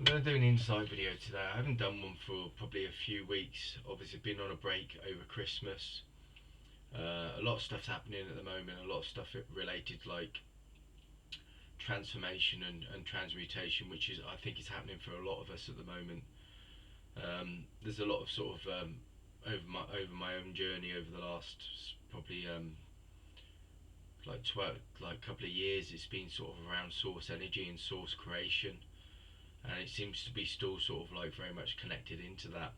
I'm going to do an insight video today. I haven't done one for probably a few weeks. Obviously been on a break over Christmas. A lot of stuff's happening at the moment, a lot of stuff related like transformation and transmutation, which is I think is happening for a lot of us at the moment. There's a lot of sort of over my own journey over the last probably like couple of years. It's been sort of around source energy and source creation, and it seems to be still sort of like very much connected into that.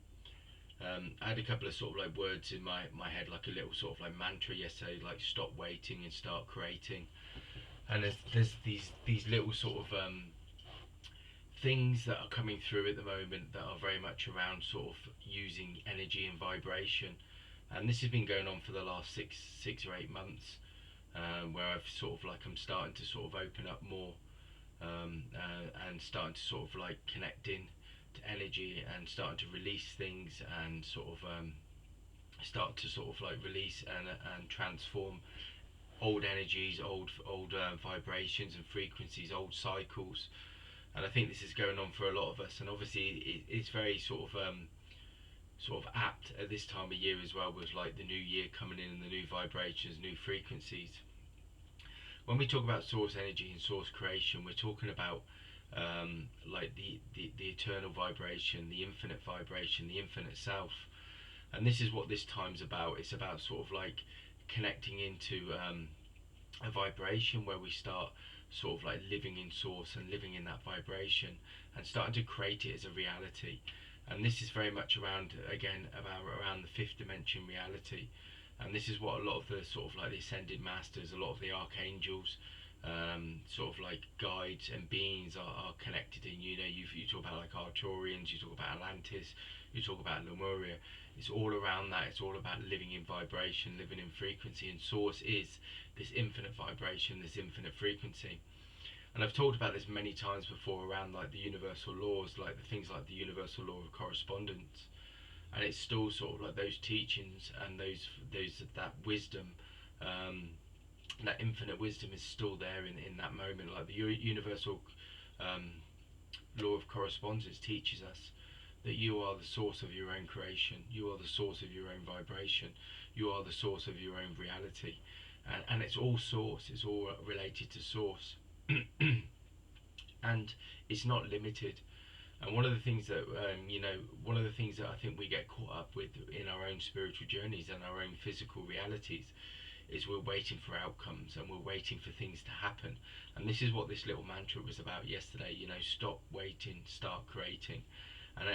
I had a couple of sort of like words in my head, like a little sort of like mantra yesterday, like stop waiting and start creating. And there's these little sort of things that are coming through at the moment that are very much around sort of using energy and vibration. And this has been going on for the last six or 8 months, where I've sort of like I'm starting to sort of open up more, and starting to sort of like connect in to energy and starting to release things and sort of start to sort of like release and transform old energies, old vibrations and frequencies, old cycles. And I think this is going on for a lot of us. And obviously, it's very sort of apt at this time of year as well, with like the new year coming in and the new vibrations, new frequencies. When we talk about source energy and source creation, we're talking about like the eternal vibration, the infinite vibration, the infinite self. And this is what this time's about. It's about sort of like connecting into a vibration where we start sort of like living in source and living in that vibration and starting to create it as a reality. And this is very much around, again, about around the fifth dimension reality. And this is what a lot of the sort of like the ascended masters, a lot of the archangels, sort of like guides and beings are connected in. You know, you talk about like Arcturians, you talk about Atlantis, you talk about Lemuria. It's all around that. It's all about living in vibration, living in frequency, and source is this infinite vibration, this infinite frequency. And I've talked about this many times before around like the universal laws, like the things like the universal law of correspondence. And it's still sort of like those teachings and those that wisdom, that infinite wisdom is still there in that moment. Like the universal um, law of correspondence teaches us that you are the source of your own creation, you are the source of your own vibration, you are the source of your own reality. And it's all source, it's all related to source. And it's not limited. And one of the things that one of the things that I think we get caught up with in our own spiritual journeys and our own physical realities is we're waiting for outcomes and we're waiting for things to happen. And this is what this little mantra was about yesterday. You know, stop waiting, start creating. And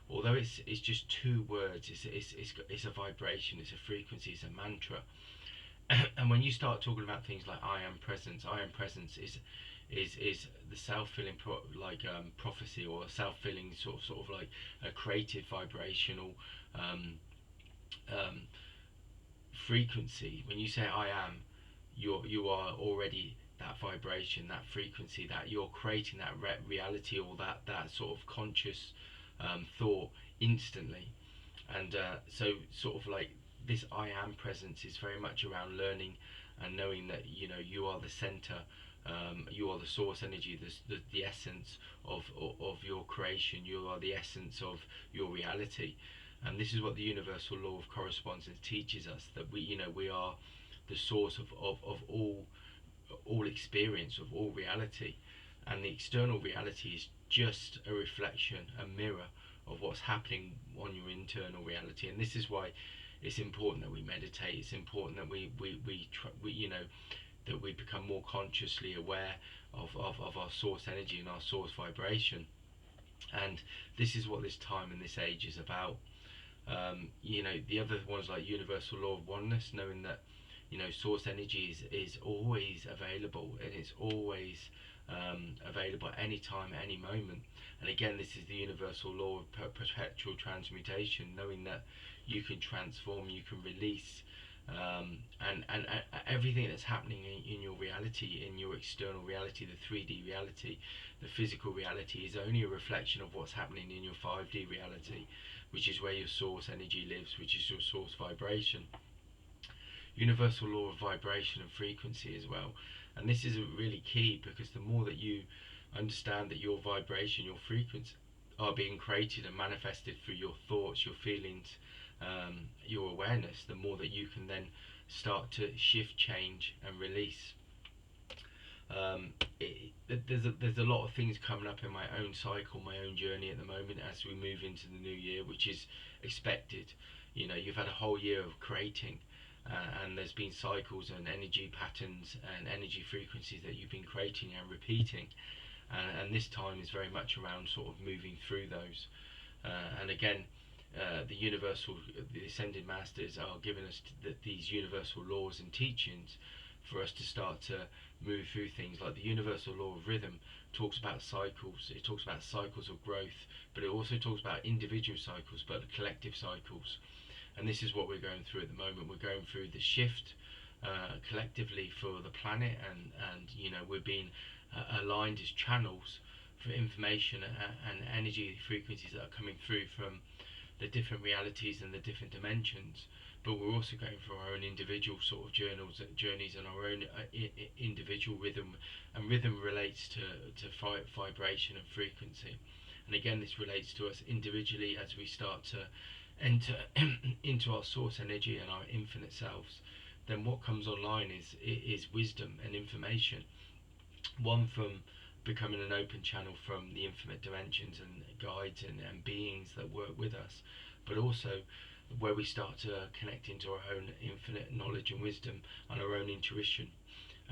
although it's just two words, it's a vibration, it's a frequency, it's a mantra. And when you start talking about things like I am presence is the self-fulfilling prophecy, or a self-fulfilling sort of like a creative vibrational um, frequency. When you say I am, you are already that vibration, that frequency, that you're creating that reality, or that sort of conscious thought instantly. And so sort of like this I am presence is very much around learning and knowing that you are the center, you are the source energy, the essence of your creation. You are the essence of your reality. And this is what the universal law of correspondence teaches us, that we are the source of all experience, of all reality. And the external reality is just a reflection, a mirror of what's happening on your internal reality. And this is why it's important that we meditate. It's important that that we become more consciously aware of our source energy and our source vibration. And this is what this time and this age is about. The other ones like universal law of oneness, knowing that source energy is always available, and it's always available at any time, at any moment. And again, this is the universal law of perpetual transmutation, knowing that you can transform, you can release, and everything that's happening in your reality, in your external reality, the 3D reality, the physical reality, is only a reflection of what's happening in your 5D reality, which is where your source energy lives, which is your source vibration. Universal law of vibration and frequency as well. And this is really key, because the more that you understand that your vibration, your frequency are being created and manifested through your thoughts, your feelings, your awareness, the more that you can then start to shift, change, and release. There's a lot of things coming up in my own cycle, my own journey at the moment as we move into the new year, which is expected. You know, you've had a whole year of creating, and there's been cycles and energy patterns and energy frequencies that you've been creating and repeating, and this time is very much around sort of moving through those. And again, the universal, the ascended masters are giving us these universal laws and teachings for us to start to move through things. Like the universal law of rhythm talks about cycles. It talks about cycles of growth, but it also talks about individual cycles, but collective cycles. And this is what we're going through at the moment. We're going through the shift collectively for the planet, and you know, we're being aligned as channels for information and energy frequencies that are coming through from the different realities and the different dimensions. But we're also going through our own individual sort of journeys and our own individual rhythm, and rhythm relates to vibration and frequency. And again, this relates to us individually as we start to enter into our source energy and our infinite selves. Then what comes online is wisdom and information. One, from becoming an open channel from the infinite dimensions and guides and beings that work with us, but also where we start to connect into our own infinite knowledge and wisdom and our own intuition.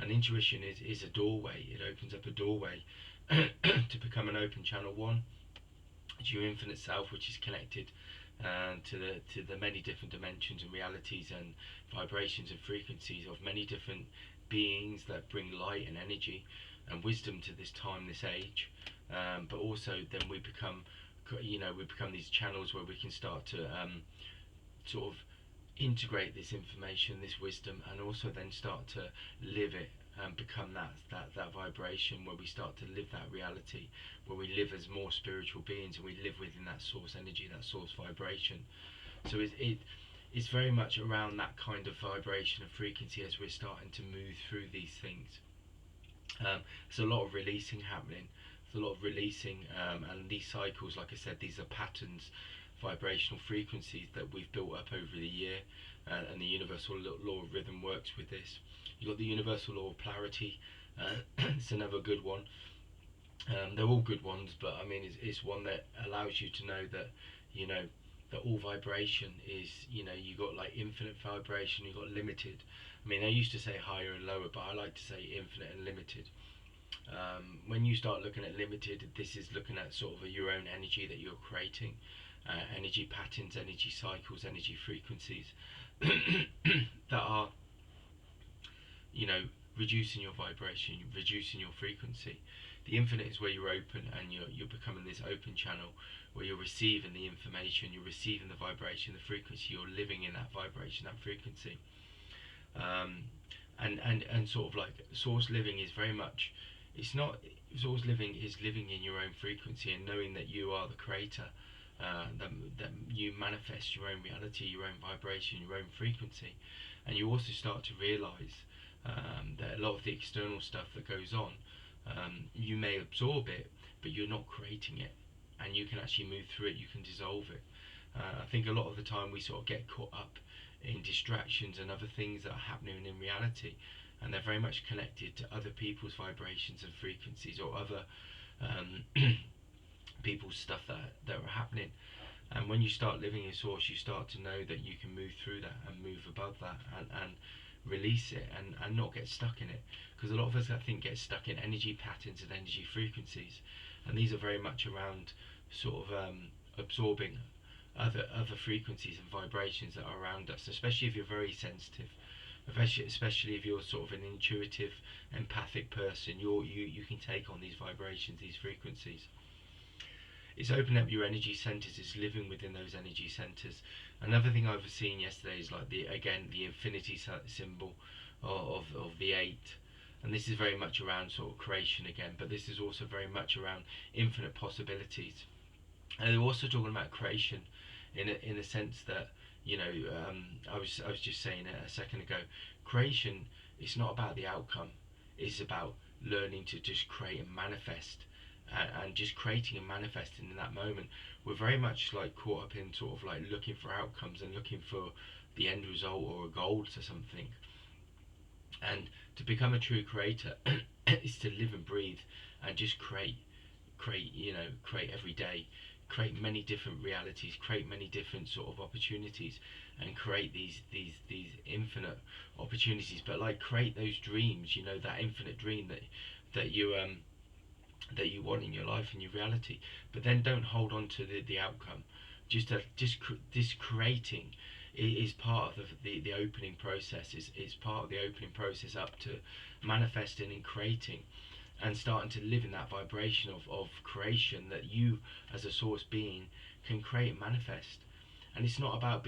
And intuition is a doorway. It opens up a doorway to become an open channel. One, to your infinite self, which is connected to the many different dimensions and realities and vibrations and frequencies of many different beings that bring light and energy and wisdom to this time, this age. But also then we become, you know, we become these channels where we can start to sort of integrate this information, this wisdom, and also then start to live it and become that vibration where we start to live that reality, where we live as more spiritual beings and we live within that source energy, that source vibration. So it's very much around that kind of vibration and frequency as we're starting to move through these things. There's a lot of releasing happening. There's a lot of releasing, and these cycles, like I said, these are patterns, vibrational frequencies that we've built up over the year, and the universal law of rhythm works with this. You've got the universal law of polarity. It's another good one. They're all good ones, but I mean, it's one that allows you to know that, you know, that all vibration is, you know, you got like infinite vibration, you got limited. I mean, I used to say higher and lower, but I like to say infinite and limited. When you start looking at limited, this is looking at sort of your own energy that you're creating, energy patterns, energy cycles, energy frequencies that are, you know, reducing your vibration, reducing your frequency. The infinite is where you're open and you're becoming this open channel where you're receiving the information, you're receiving the vibration, the frequency, you're living in that vibration, that frequency. And sort of like source living is very much, it's not, source living is living in your own frequency and knowing that you are the creator, that you manifest your own reality, your own vibration, your own frequency. And you also start to realize that a lot of the external stuff that goes on, you may absorb it, but you're not creating it, and you can actually move through it, you can dissolve it. I think a lot of the time we sort of get caught up in distractions and other things that are happening in reality, and they're very much connected to other people's vibrations and frequencies, or other people's stuff that are happening. And when you start living in source, you start to know that you can move through that and move above that, and release it, and not get stuck in it. Because a lot of us, I think, get stuck in energy patterns and energy frequencies, and these are very much around sort of absorbing other frequencies and vibrations that are around us, especially if you're very sensitive, especially if you're sort of an intuitive, empathic person. You can take on these vibrations, these frequencies. It's opening up your energy centers, it's living within those energy centers. Another thing I've seen yesterday is like the infinity symbol of the 8, and this is very much around sort of creation again, but this is also very much around infinite possibilities. And they're also talking about creation in a sense that, you know, I was just saying it a second ago, creation is not about the outcome, it's about learning to just create and manifest, and just creating and manifesting in that moment. We're very much like caught up in sort of like looking for outcomes and looking for the end result or a goal to something. And to become a true creator is to live and breathe and just create every day, create many different realities, create many different sort of opportunities, and create these infinite opportunities. But like create those dreams, that infinite dream that you want in your life and your reality. But then don't hold on to the outcome. Just creating is part of the opening process. Is part of the opening process up to manifesting and creating, and starting to live in that vibration of creation that you as a source being can create and manifest. And it's not about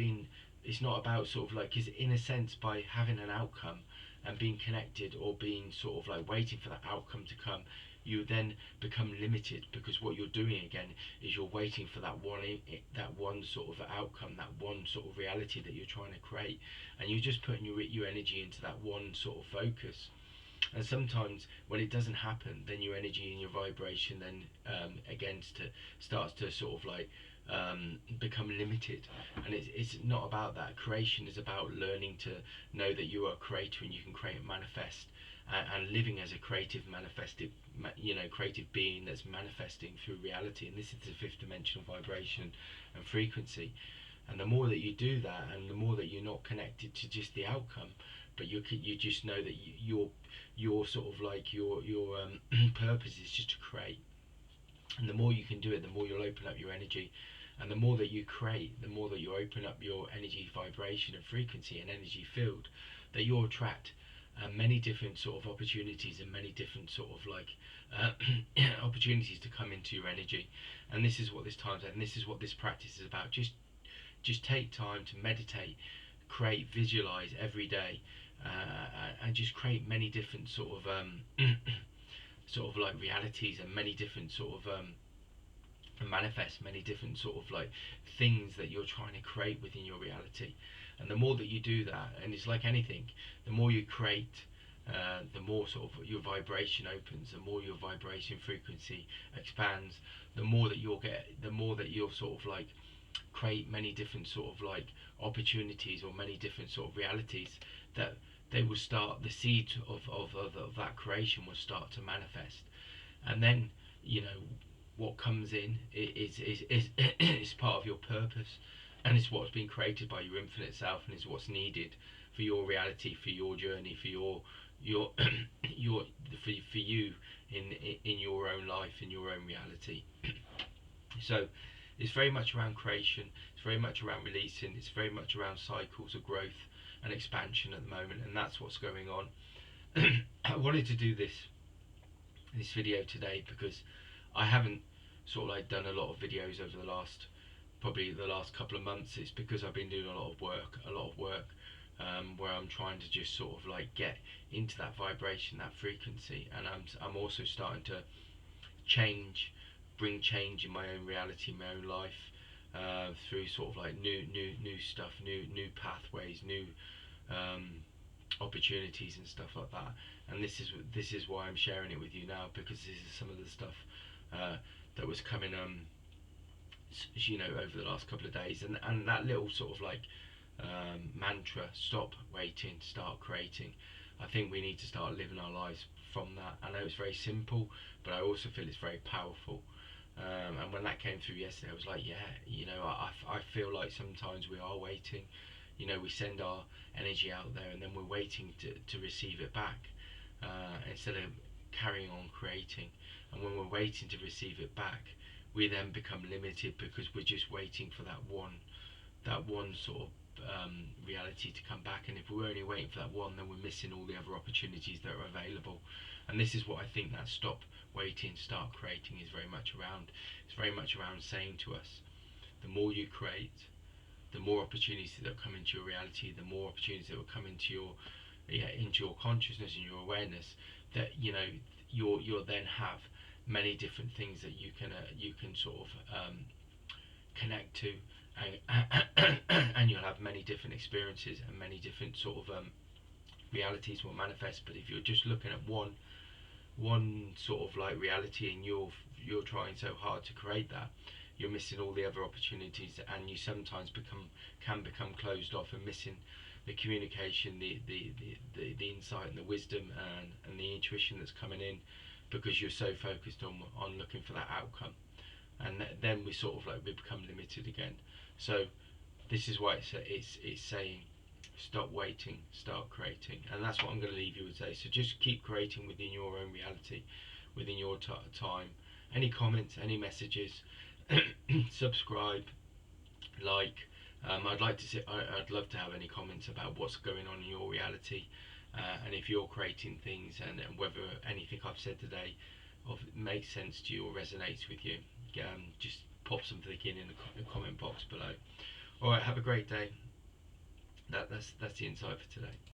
sort of like, because in a sense, by having an outcome and being connected or being sort of like waiting for that outcome to come, you then become limited, because what you're doing again is you're waiting for that one sort of outcome, that one sort of reality that you're trying to create, and you're just putting your energy into that one sort of focus. And sometimes when it doesn't happen, then your energy and your vibration then starts to sort of like become limited. And it's not about that. Creation is about learning to know that you are a creator and you can create and manifest, and living as a creative creative being that's manifesting through reality. And this is the fifth dimensional vibration and frequency. And the more that you do that, and the more that you're not connected to just the outcome, but you just know that your sort of like your purpose is just to create. And the more you can do it, the more you'll open up your energy. And the more that you create, the more that you open up your energy vibration and frequency and energy field, that you'll attract many different sort of opportunities and many different sort of like opportunities to come into your energy. And this is what this time, and this is what this practice is about. Just take time to meditate, create, visualize every day, and just create many different sort of sort of like realities, and many different sort of manifest many different sort of like things that you're trying to create within your reality. And the more that you do that, and it's like anything, the more you create, the more sort of your vibration opens, the more your vibration frequency expands, the more that you'll sort of like create many different sort of like opportunities or many different sort of realities, that they will start, the seed of that creation will start to manifest. And then what comes in is part of your purpose, and it's what's been created by your infinite self, and is what's needed for your reality, for your journey, for your for you in your own life, in your own reality. So it's very much around creation, it's very much around releasing, it's very much around cycles of growth and expansion at the moment, and that's what's going on. I wanted to do this video today because I haven't sort of like done a lot of videos over the last couple of months. It's because I've been doing a lot of work where I'm trying to just sort of like get into that vibration, that frequency, and I'm also starting to bring change in my own reality, my own life, through sort of like new stuff, new pathways, new opportunities and stuff like that. And this is why I'm sharing it with you now, because this is some of the stuff that was coming over the last couple of days, and that little sort of like mantra, stop waiting, start creating. I think we need to start living our lives from that. I know it's very simple, but I also feel it's very powerful. And when that came through yesterday, I was like, I feel like sometimes we are waiting. We send our energy out there, and then we're waiting to receive it back, instead of carrying on creating. And when we're waiting to receive it back, we then become limited, because we're just waiting for that one sort of reality to come back. And if we're only waiting for that one, then we're missing all the other opportunities that are available. And this is what I think that stop waiting, start creating is very much around. It's very much around saying to us, the more you create, the more opportunities that come into your reality, the more opportunities that will come into your consciousness and your awareness, that you'll then have many different things that you can sort of connect to, and you'll have many different experiences, and many different sort of realities will manifest. But if you're just looking at one one sort of like reality, and you're trying so hard to create that, you're missing all the other opportunities, and you sometimes can become closed off and missing the communication, the insight and the wisdom, and the intuition that's coming in, because you're so focused on looking for that outcome. And then we sort of like we become limited again. So this is why it's saying stop waiting, start creating. And that's what I'm going to leave you with today. So just keep creating within your own reality, within your time. Any comments, any messages, subscribe, like. I'd love to have any comments about what's going on in your reality, and if you're creating things, and whether anything I've said today makes sense to you or resonates with you. Just pop something in the comment box below. All right, have a great day. That's the insight for today.